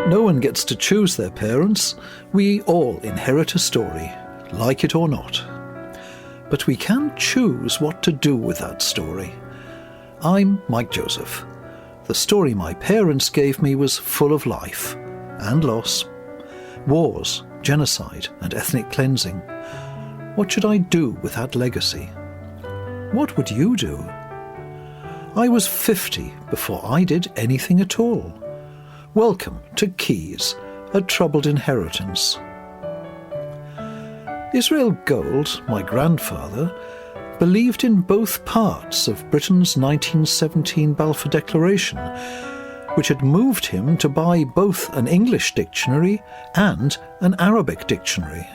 No one gets to choose their parents. We all inherit a story, like it or not. But we can choose what to do with that story. I'm Mike Joseph. The story my parents gave me was full of life and loss, wars, genocide and ethnic cleansing. What should I do with that legacy? What would you do? I was 50 before I did anything at all. Welcome to Keys, a troubled inheritance. Israel Gold, my grandfather, believed in both parts of Britain's 1917 Balfour Declaration, which had moved him to buy both an English dictionary and an Arabic dictionary.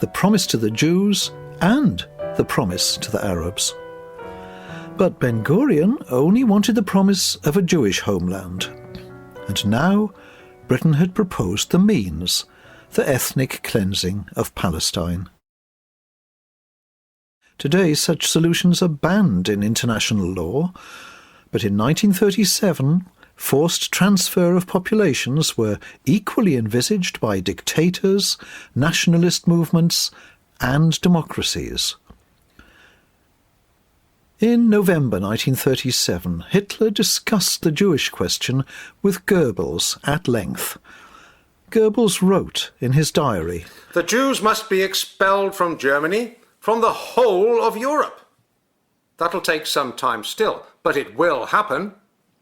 The promise to the Jews and the promise to the Arabs. But Ben-Gurion only wanted the promise of a Jewish homeland. And now Britain had proposed the means, the ethnic cleansing of Palestine. Today such solutions are banned in international law, but in 1937 forced transfer of populations were equally envisaged by dictators, nationalist movements and democracies. In November 1937, Hitler discussed the Jewish question with Goebbels at length. Goebbels wrote in his diary, "The Jews must be expelled from Germany, from the whole of Europe. That'll take some time still, but it will happen,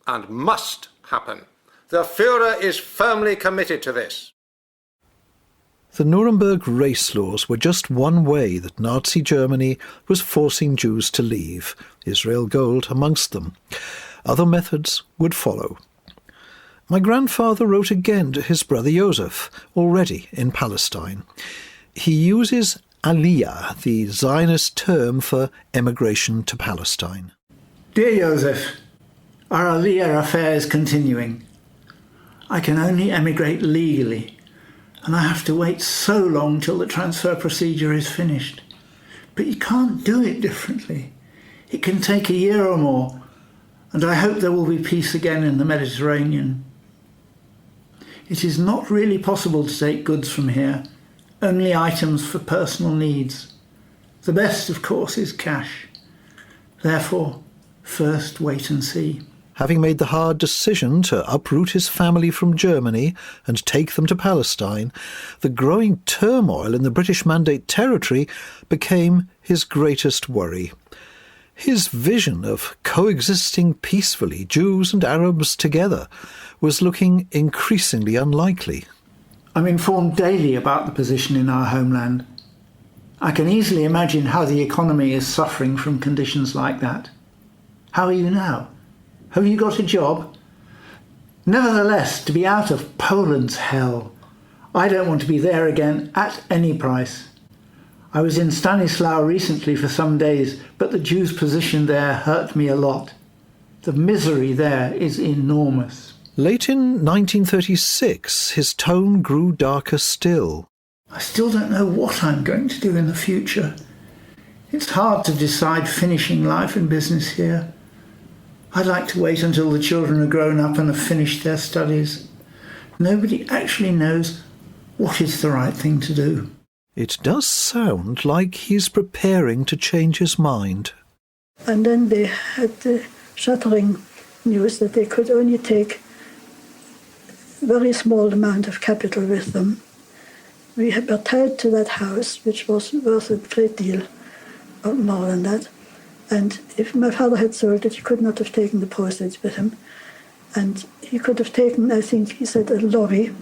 and must happen. The Führer is firmly committed to this." The Nuremberg race laws were just one way that Nazi Germany was forcing Jews to leave, Israel Gold amongst them. Other methods would follow. My grandfather wrote again to his brother Joseph, already in Palestine. He uses Aliyah, the Zionist term for emigration to Palestine. Dear Joseph, our Aliyah affair is continuing. I can only emigrate legally, and I have to wait so long till the transfer procedure is finished. But you can't do it differently. It can take a year or more, and I hope there will be peace again in the Mediterranean. It is not really possible to take goods from here, only items for personal needs. The best, of course, is cash. Therefore, first wait and see. Having made the hard decision to uproot his family from Germany and take them to Palestine, the growing turmoil in the British Mandate territory became his greatest worry. His vision of coexisting peacefully, Jews and Arabs together, was looking increasingly unlikely. I'm informed daily about the position in our homeland. I can easily imagine how the economy is suffering from conditions like that. How are you now? Have you got a job? Nevertheless, to be out of Poland's hell, I don't want to be there again at any price. I was in Stanislaw recently for some days, but the Jews' position there hurt me a lot. The misery there is enormous. Late in 1936, his tone grew darker still. I still don't know what I'm going to do in the future. It's hard to decide finishing life and business here. I'd like to wait until the children are grown up and have finished their studies. Nobody actually knows what is the right thing to do. It does sound like he's preparing to change his mind. And then they had the shattering news that they could only take a very small amount of capital with them. We were tied to that house, which was worth a great deal, more than that. And if my father had sold it, he could not have taken the proceeds with him. And he could have taken, I think he said, a lorry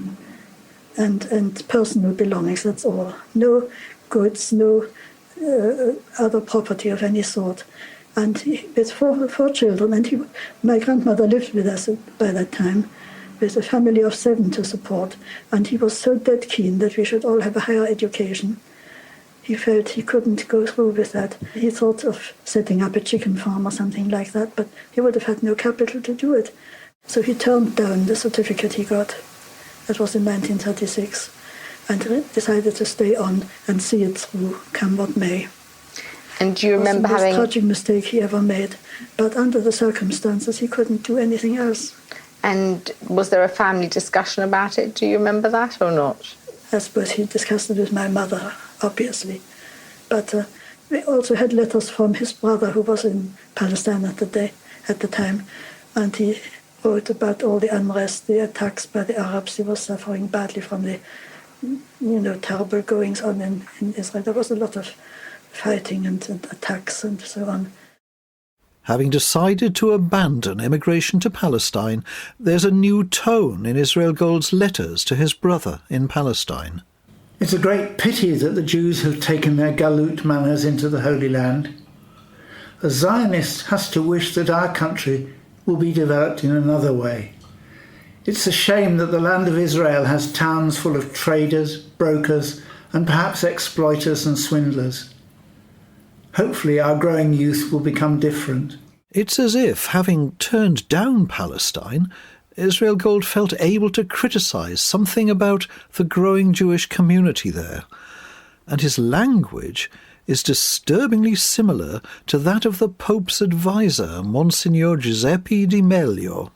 and personal belongings, that's all. No goods, no other property of any sort. And with four children, and my grandmother lived with us by that time, with a family of 7 to support. And he was so dead keen that we should all have a higher education. He felt he couldn't go through with that. He thought of setting up a chicken farm or something like that, but he would have had no capital to do it. So he turned down the certificate he got. That was in 1936, and decided to stay on and see it through, come what may. And do you remember having... It was the most tragic mistake he ever made, but under the circumstances he couldn't do anything else. And was there a family discussion about it? Do you remember that or not? I suppose he discussed it with my mother, obviously. But we also had letters from his brother, who was in Palestine at the time, and he wrote about all the unrest, the attacks by the Arabs. He was suffering badly from the, terrible goings on in Israel. There was a lot of fighting and attacks and so on. Having decided to abandon emigration to Palestine, there's a new tone in Israel Gold's letters to his brother in Palestine. It's a great pity that the Jews have taken their galut manners into the Holy Land. A Zionist has to wish that our country will be developed in another way. It's a shame that the land of Israel has towns full of traders, brokers, and perhaps exploiters and swindlers. Hopefully our growing youth will become different. It's as if, having turned down Palestine, Israel Gold felt able to criticise something about the growing Jewish community there. And his language is disturbingly similar to that of the Pope's advisor, Monsignor Giuseppe Di Meglio.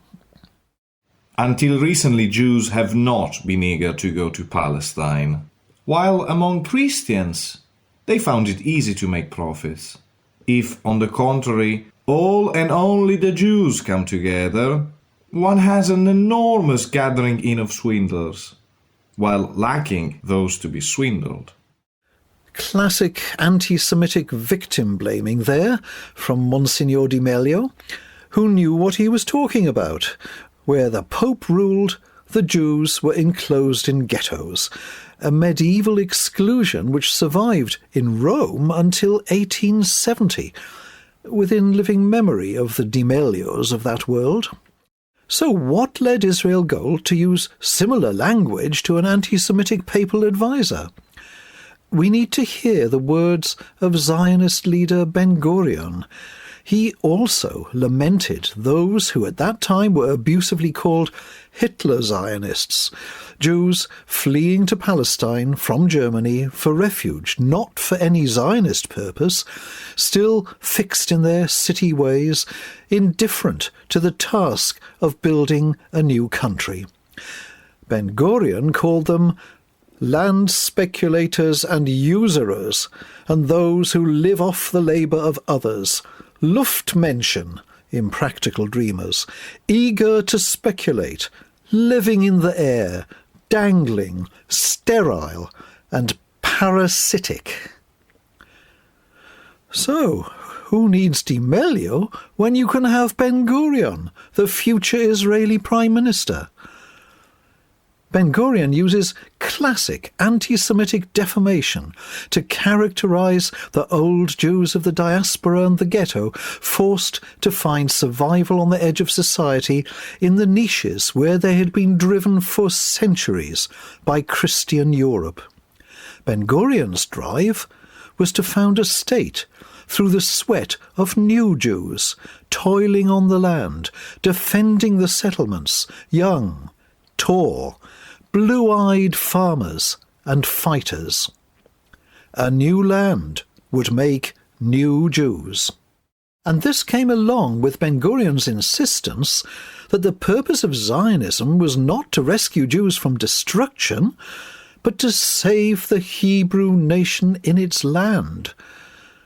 Until recently, Jews have not been eager to go to Palestine, while among Christians they found it easy to make profits. If, on the contrary, all and only the Jews come together, one has an enormous gathering in of swindlers, while lacking those to be swindled. Classic anti-Semitic victim-blaming there from Monsignor Di Meglio, who knew what he was talking about. Where the Pope ruled, the Jews were enclosed in ghettos, a medieval exclusion which survived in Rome until 1870, within living memory of the Di Meglios of that world. So what led Israel Gold to use similar language to an anti-Semitic papal advisor? We need to hear the words of Zionist leader Ben-Gurion. He also lamented those who at that time were abusively called Hitler Zionists, Jews fleeing to Palestine from Germany for refuge, not for any Zionist purpose, still fixed in their city ways, indifferent to the task of building a new country. Ben-Gurion called them land speculators and usurers, and those who live off the labour of others, Luftmenschen, impractical dreamers, eager to speculate, living in the air, dangling, sterile, and parasitic. So, who needs Di Meglio when you can have Ben-Gurion, the future Israeli Prime Minister? Ben-Gurion uses classic anti-Semitic defamation to characterise the old Jews of the diaspora and the ghetto, forced to find survival on the edge of society in the niches where they had been driven for centuries by Christian Europe. Ben-Gurion's drive was to found a state through the sweat of new Jews, toiling on the land, defending the settlements, young, tall, blue-eyed farmers and fighters. A new land would make new Jews. And this came along with Ben-Gurion's insistence that the purpose of Zionism was not to rescue Jews from destruction, but to save the Hebrew nation in its land.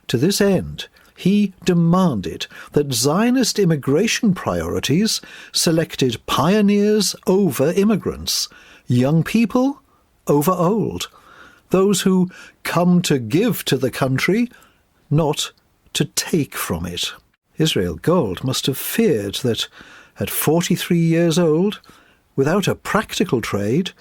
To this end, he demanded that Zionist immigration priorities selected pioneers over immigrants, young people over old, those who come to give to the country, not to take from it. Israel Gold must have feared that at 43 years old, without a practical trade,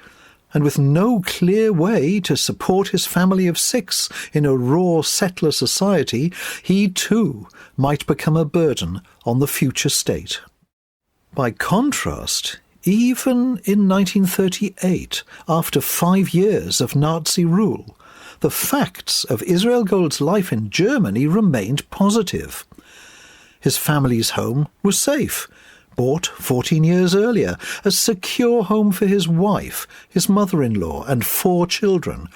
and with no clear way to support his family of 6 in a raw settler society, he too might become a burden on the future state. By contrast, even in 1938, after 5 years of Nazi rule, the facts of Israel Gold's life in Germany remained positive. His family's home was safe, bought 14 years earlier, a secure home for his wife, his mother-in-law, and 4 children,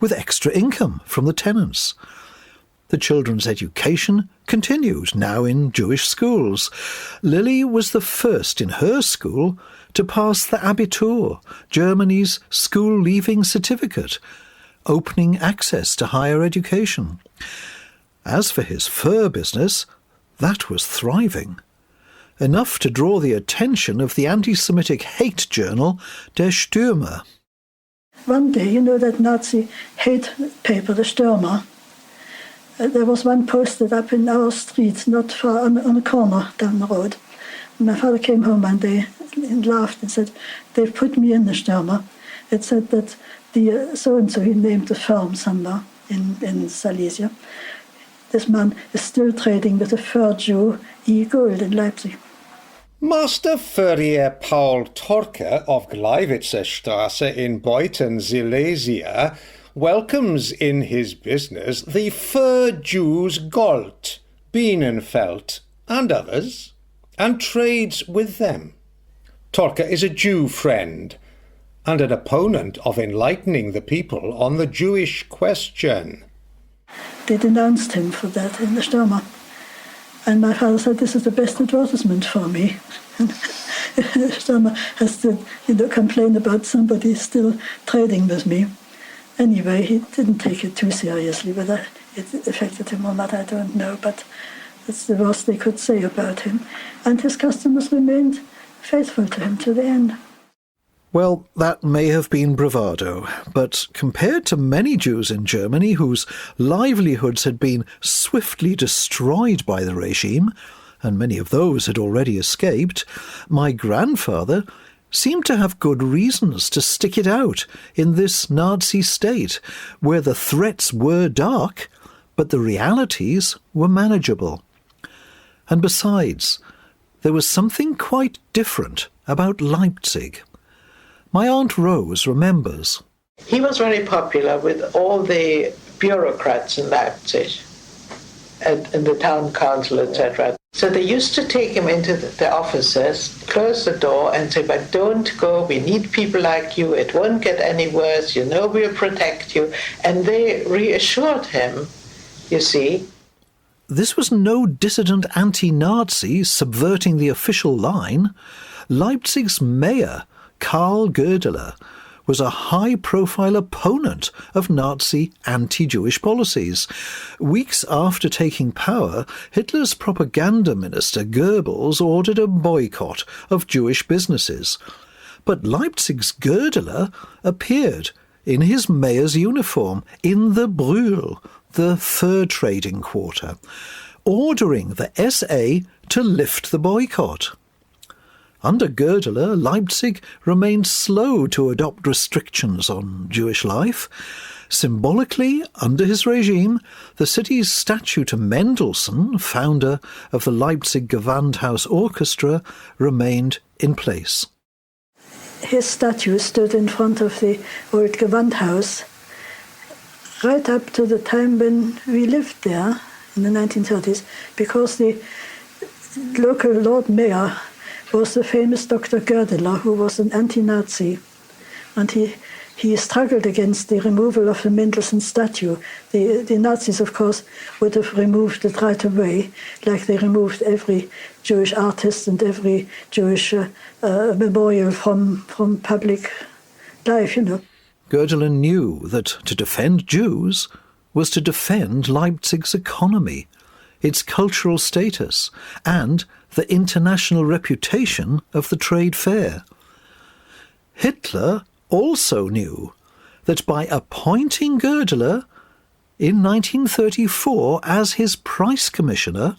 with extra income from the tenants. The children's education continued, now in Jewish schools. Lily was the first in her school to pass the Abitur, Germany's school-leaving certificate, opening access to higher education. As for his fur business, that was thriving, enough to draw the attention of the anti-Semitic hate journal Der Stürmer. One day, you know that Nazi hate paper, the Stürmer, there was one posted up in our street, not far on a corner down the road. And my father came home one day and laughed and said, "They've put me in the Stürmer." It said that the so-and-so, he named the firm somewhere in Silesia. This man is still trading with a fur Jew, E. Gold, in Leipzig. Master Furrier Paul Torke of Gleiwitzer in Beuthen, Silesia, welcomes in his business the fur Jews Gold, Bienenfeld, and others, and trades with them. Torke is a Jew friend and an opponent of enlightening the people on the Jewish question. They denounced him for that in the Stürmer. And my father said, "This is the best advertisement for me." And Stürmer has to complain about somebody still trading with me. Anyway, he didn't take it too seriously. Whether it affected him or not, I don't know. But that's the worst they could say about him. And his customers remained faithful to him to the end. Well, that may have been bravado, but compared to many Jews in Germany whose livelihoods had been swiftly destroyed by the regime, and many of those had already escaped, my grandfather seemed to have good reasons to stick it out in this Nazi state, where the threats were dark, but the realities were manageable. And besides, there was something quite different about Leipzig. My Aunt Rose remembers. He was very popular with all the bureaucrats in Leipzig and in the town council, etc. So they used to take him into the offices, close the door and say, "But don't go, we need people like you, it won't get any worse, you know we'll protect you." And they reassured him, you see. This was no dissident anti-Nazi subverting the official line. Leipzig's mayor, Karl Girdler, was a high-profile opponent of Nazi anti-Jewish policies. Weeks after taking power, Hitler's propaganda minister Goebbels ordered a boycott of Jewish businesses. But Leipzig's Girdler appeared in his mayor's uniform in the Brühl, the fur trading quarter, ordering the SA to lift the boycott. Under Girdler, Leipzig remained slow to adopt restrictions on Jewish life. Symbolically, under his regime, the city's statue to Mendelssohn, founder of the Leipzig Gewandhaus Orchestra, remained in place. His statue stood in front of the old Gewandhaus right up to the time when we lived there in the 1930s, because the local Lord Mayor was the famous Dr. Girdler, who was an anti-Nazi. And he struggled against the removal of the Mendelssohn statue. The Nazis, of course, would have removed it right away, like they removed every Jewish artist and every Jewish memorial from public life, you know. Girdler knew that to defend Jews was to defend Leipzig's economy, its cultural status, and the international reputation of the trade fair. Hitler also knew that by appointing Girdler in 1934 as his price commissioner,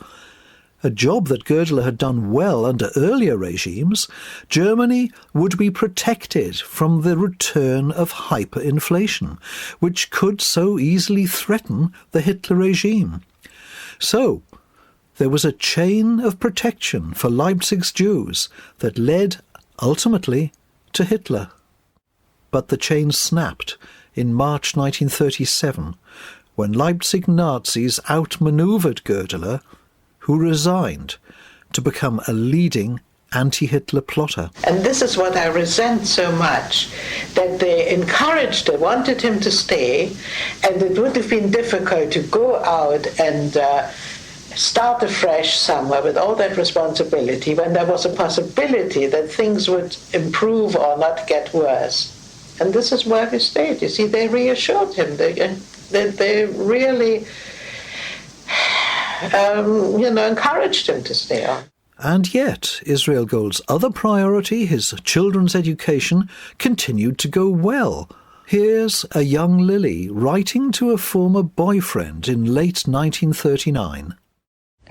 a job that Girdler had done well under earlier regimes, Germany would be protected from the return of hyperinflation, which could so easily threaten the Hitler regime. So, there was a chain of protection for Leipzig's Jews that led, ultimately, to Hitler. But the chain snapped in March 1937, when Leipzig Nazis outmaneuvered Girdler, who resigned to become a leading anti-Hitler plotter. And this is what I resent so much, that they encouraged him, wanted him to stay, and it would have been difficult to go out and start afresh somewhere with all that responsibility when there was a possibility that things would improve or not get worse. And this is where he stayed. You see, they reassured him. They really, encouraged him to stay on. And yet, Israel Gold's other priority, his children's education, continued to go well. Here's a young Lily writing to a former boyfriend in late 1939.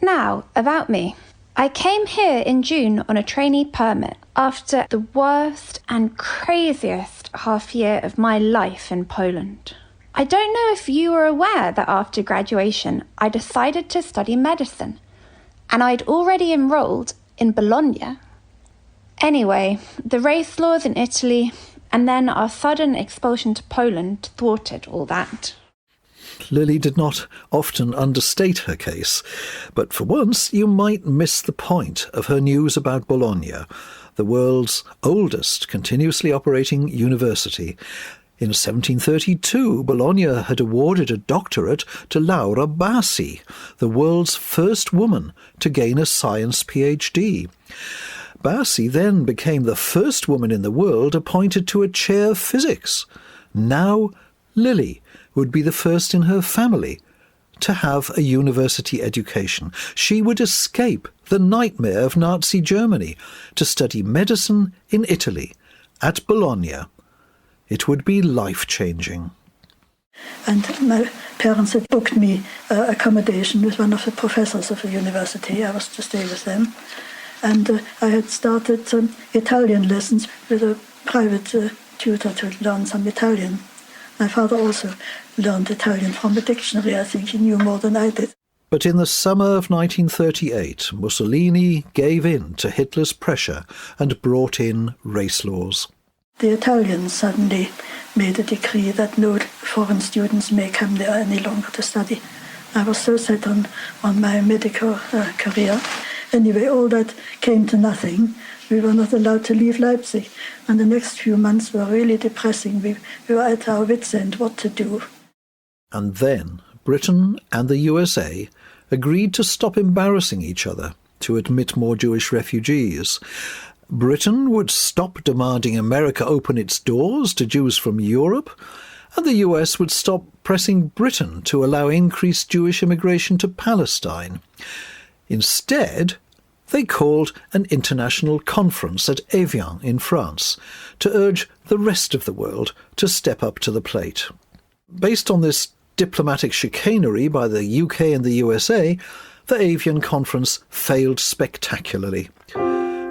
Now, about me. I came here in June on a trainee permit after the worst and craziest half year of my life in Poland. I don't know if you were aware that after graduation I decided to study medicine, and I'd already enrolled in Bologna. Anyway, the race laws in Italy and then our sudden expulsion to Poland thwarted all that. Lily did not often understate her case, but for once you might miss the point of her news about Bologna, the world's oldest continuously operating university. In 1732, Bologna had awarded a doctorate to Laura Bassi, the world's first woman to gain a science PhD. Bassi then became the first woman in the world appointed to a chair of physics. Now Lily would be the first in her family to have a university education. She would escape the nightmare of Nazi Germany to study medicine in Italy, at Bologna. It would be life-changing. And my parents had booked me accommodation with one of the professors of the university. I was to stay with them. And I had started Italian lessons with a private tutor to learn some Italian. My father also learned Italian from a dictionary. I think he knew more than I did. But in the summer of 1938, Mussolini gave in to Hitler's pressure and brought in race laws. The Italians suddenly made a decree that no foreign students may come there any longer to study. I was so set on my medical career. Anyway, all that came to nothing. We were not allowed to leave Leipzig, and the next few months were really depressing. We were at our wits' end what to do. And then Britain and the USA agreed to stop embarrassing each other, to admit more Jewish refugees. Britain would stop demanding America open its doors to Jews from Europe, and the US would stop pressing Britain to allow increased Jewish immigration to Palestine. Instead, they called an international conference at Evian in France to urge the rest of the world to step up to the plate. Based on this diplomatic chicanery by the UK and the USA, the Evian Conference failed spectacularly.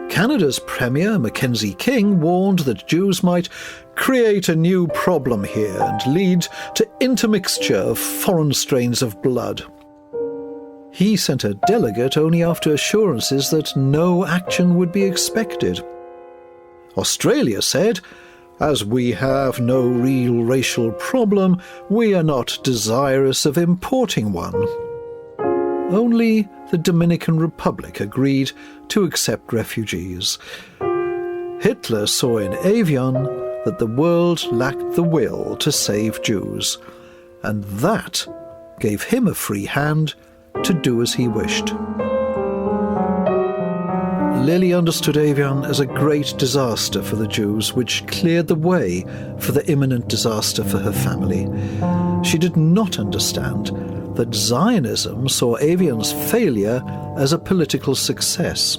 Canada's Premier, Mackenzie King, warned that Jews might create a new problem here and lead to intermixture of foreign strains of blood. He sent a delegate only after assurances that no action would be expected. Australia said, "As we have no real racial problem, we are not desirous of importing one." Only the Dominican Republic agreed to accept refugees. Hitler saw in Evian that the world lacked the will to save Jews, and that gave him a free hand to do as he wished. Lily understood Evian as a great disaster for the Jews, which cleared the way for the imminent disaster for her family. She did not understand that Zionism saw Evian's failure as a political success.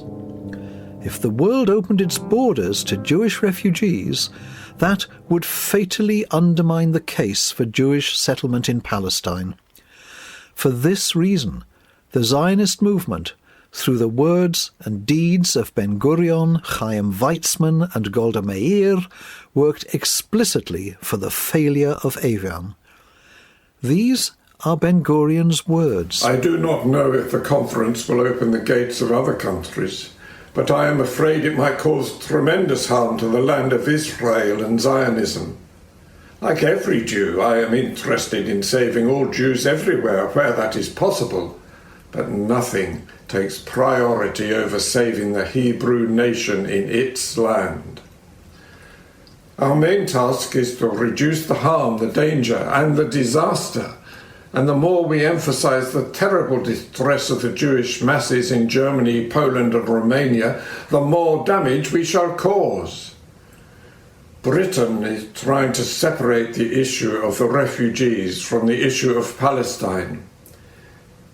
If the world opened its borders to Jewish refugees, that would fatally undermine the case for Jewish settlement in Palestine. For this reason, the Zionist movement, through the words and deeds of Ben-Gurion, Chaim Weizmann and Golda Meir, worked explicitly for the failure of Evian. These are Ben-Gurion's words. "I do not know if the conference will open the gates of other countries, but I am afraid it might cause tremendous harm to the land of Israel and Zionism. Like every Jew, I am interested in saving all Jews everywhere where that is possible, but nothing takes priority over saving the Hebrew nation in its land. Our main task is to reduce the harm, the danger, and the disaster. And the more we emphasize the terrible distress of the Jewish masses in Germany, Poland, and Romania, the more damage we shall cause. Britain is trying to separate the issue of the refugees from the issue of Palestine.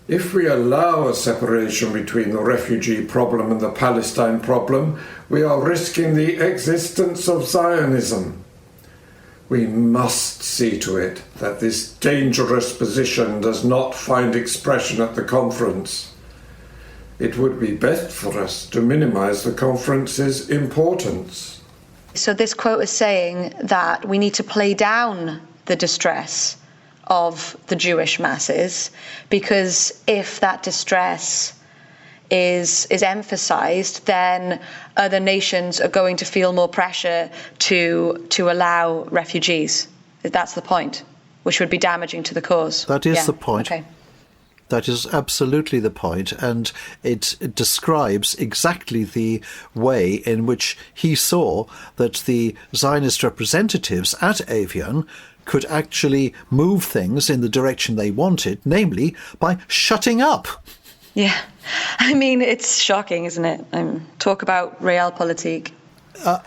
If we allow a separation between the refugee problem and the Palestine problem, we are risking the existence of Zionism. We must see to it that this dangerous position does not find expression at the conference. It would be best for us to minimize the conference's importance. So this quote is saying that we need to play down the distress of the Jewish masses, because if that distress is emphasized, then other nations are going to feel more pressure to allow refugees. That's the point, which would be damaging to the cause. That is the point. Okay. That is absolutely the point, and it describes exactly the way in which he saw that the Zionist representatives at Evian could actually move things in the direction they wanted, namely by shutting up. Yeah, I mean, it's shocking, isn't it? Talk about realpolitik.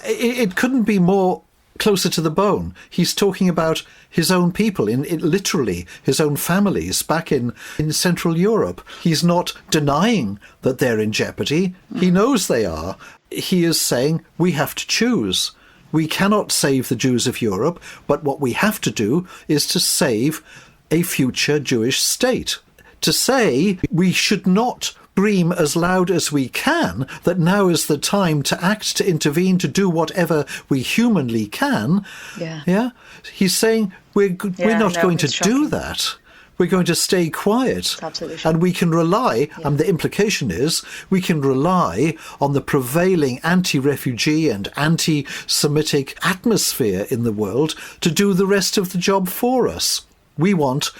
It couldn't be more closer to the bone. He's talking about his own people, in literally his own families back in Central Europe. He's not denying that they're in jeopardy. He knows they are. He is saying we have to choose. We cannot save the Jews of Europe, but what we have to do is to save a future Jewish state. To say we should not scream as loud as we can that now is the time to act, to intervene, to do whatever we humanly can. Yeah. He's saying we're not going to do that. We're going to stay quiet. And we can rely, and the implication is, we can rely on the prevailing anti-refugee and anti-Semitic atmosphere in the world to do the rest of the job for us. We want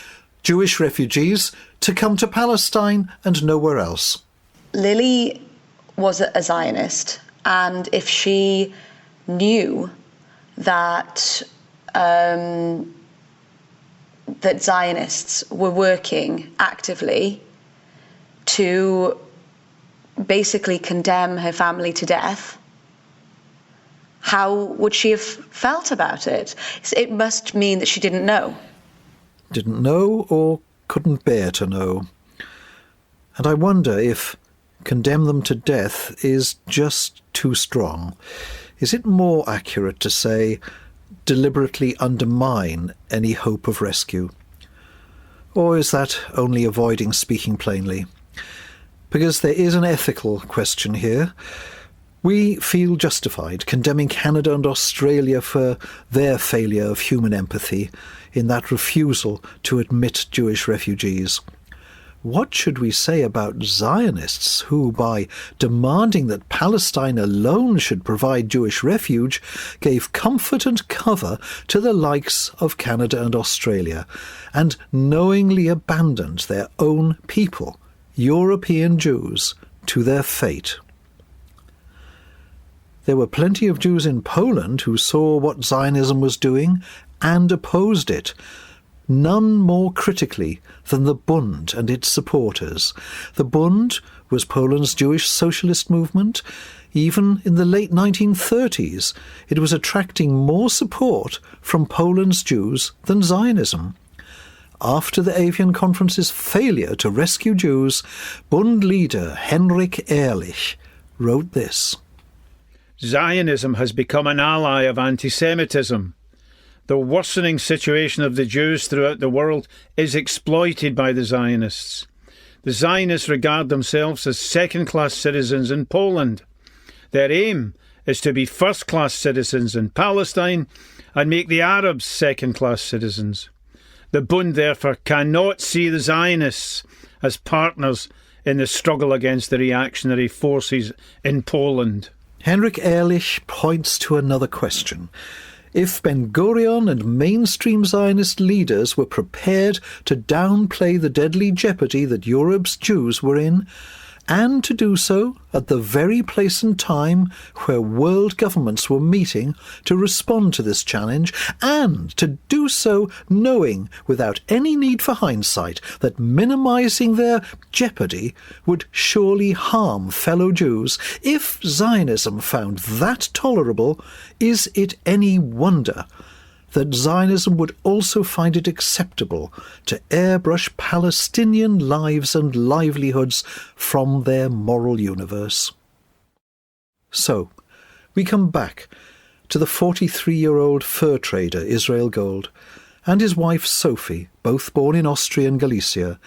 Jewish refugees to come to Palestine and nowhere else. Lily was a Zionist, and if she knew that that Zionists were working actively to basically condemn her family to death, how would she have felt about it? It must mean that she didn't know. Didn't know or couldn't bear to know. And I wonder if condemn them to death is just too strong. Is it more accurate to say deliberately undermine any hope of rescue? Or is that only avoiding speaking plainly? Because there is an ethical question here. We feel justified condemning Canada and Australia for their failure of human empathy in that refusal to admit Jewish refugees. What should we say about Zionists who, by demanding that Palestine alone should provide Jewish refuge, gave comfort and cover to the likes of Canada and Australia, and knowingly abandoned their own people, European Jews, to their fate? There were plenty of Jews in Poland who saw what Zionism was doing and opposed it, none more critically than the Bund and its supporters. The Bund was Poland's Jewish socialist movement. Even in the late 1930s, it was attracting more support from Poland's Jews than Zionism. After the Evian Conference's failure to rescue Jews, Bund leader Henrik Ehrlich wrote this: Zionism has become an ally of anti-Semitism. The worsening situation of the Jews throughout the world is exploited by the Zionists. The Zionists regard themselves as second-class citizens in Poland. Their aim is to be first-class citizens in Palestine and make the Arabs second-class citizens. The Bund, therefore, cannot see the Zionists as partners in the struggle against the reactionary forces in Poland. Henrik Ehrlich points to another question. If Ben-Gurion and mainstream Zionist leaders were prepared to downplay the deadly jeopardy that Europe's Jews were in, and to do so at the very place and time where world governments were meeting to respond to this challenge, and to do so knowing without any need for hindsight that minimising their jeopardy would surely harm fellow Jews, if Zionism found that tolerable, is it any wonder that Zionism would also find it acceptable to airbrush Palestinian lives and livelihoods from their moral universe? So, we come back to the 43-year-old fur trader Israel Gold and his wife Sophie, both born in Austria and Galicia,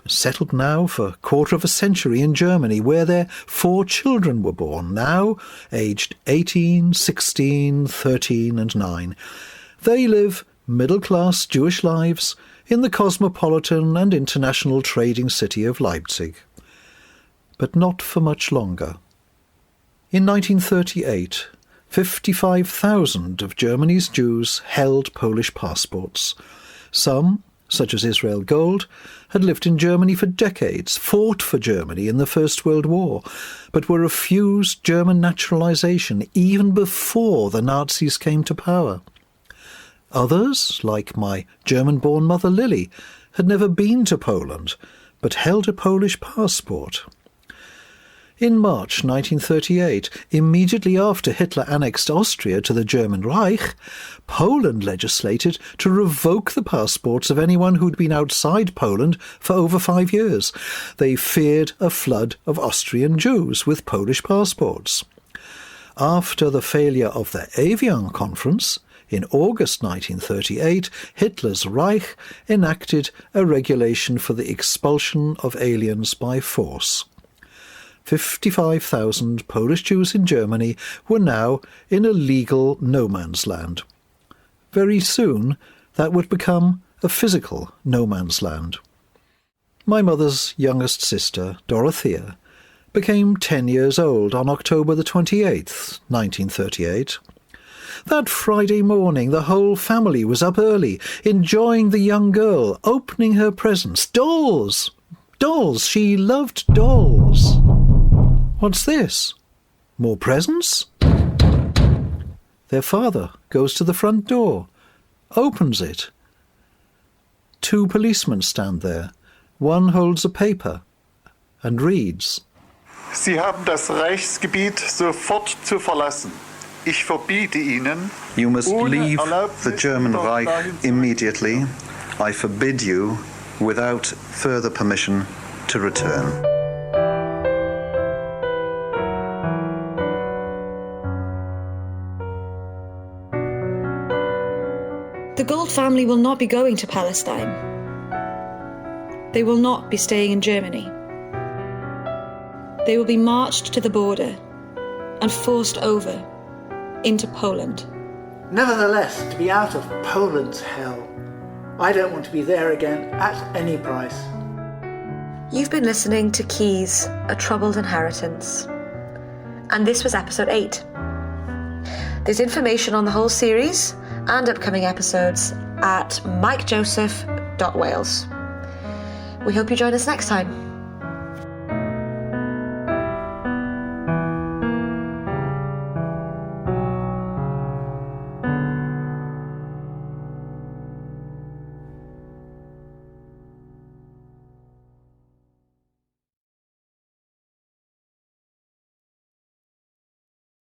settled now for a quarter of a century in Germany, where their 4 children were born, now aged 18, 16, 13 and 9. They live middle-class Jewish lives in the cosmopolitan and international trading city of Leipzig. But not for much longer. In 1938, 55,000 of Germany's Jews held Polish passports. Some, such as Israel Gold, had lived in Germany for decades, fought for Germany in the First World War, but were refused German naturalization even before the Nazis came to power. Others, like my German-born mother Lily, had never been to Poland, but held a Polish passport. In March 1938, immediately after Hitler annexed Austria to the German Reich, Poland legislated to revoke the passports of anyone who'd been outside Poland for over 5 years. They feared a flood of Austrian Jews with Polish passports. After the failure of the Evian Conference, in August 1938, Hitler's Reich enacted a regulation for the expulsion of aliens by force. 55,000 Polish Jews in Germany were now in a legal no-man's land. Very soon, that would become a physical no-man's land. My mother's youngest sister, Dorothea, became 10 years old on October the 28th, 1938. That Friday morning, the whole family was up early, enjoying the young girl, opening her presents. Dolls! Dolls! She loved dolls. What's this? More presents? Their father goes to the front door, opens it. 2 policemen stand there. One holds a paper and reads, Sie haben das Reichsgebiet sofort zu verlassen. Ich verbiete Ihnen, you must leave the German Reich immediately. I forbid you, without further permission, to return. The Gold family will not be going to Palestine. They will not be staying in Germany. They will be marched to the border and forced over into Poland. Nevertheless, to be out of Poland's hell, I don't want to be there again at any price. You've been listening to Keys, A Troubled Inheritance. And this was episode 8. There's information on the whole series and upcoming episodes at mikejoseph.wales. We hope you join us next time.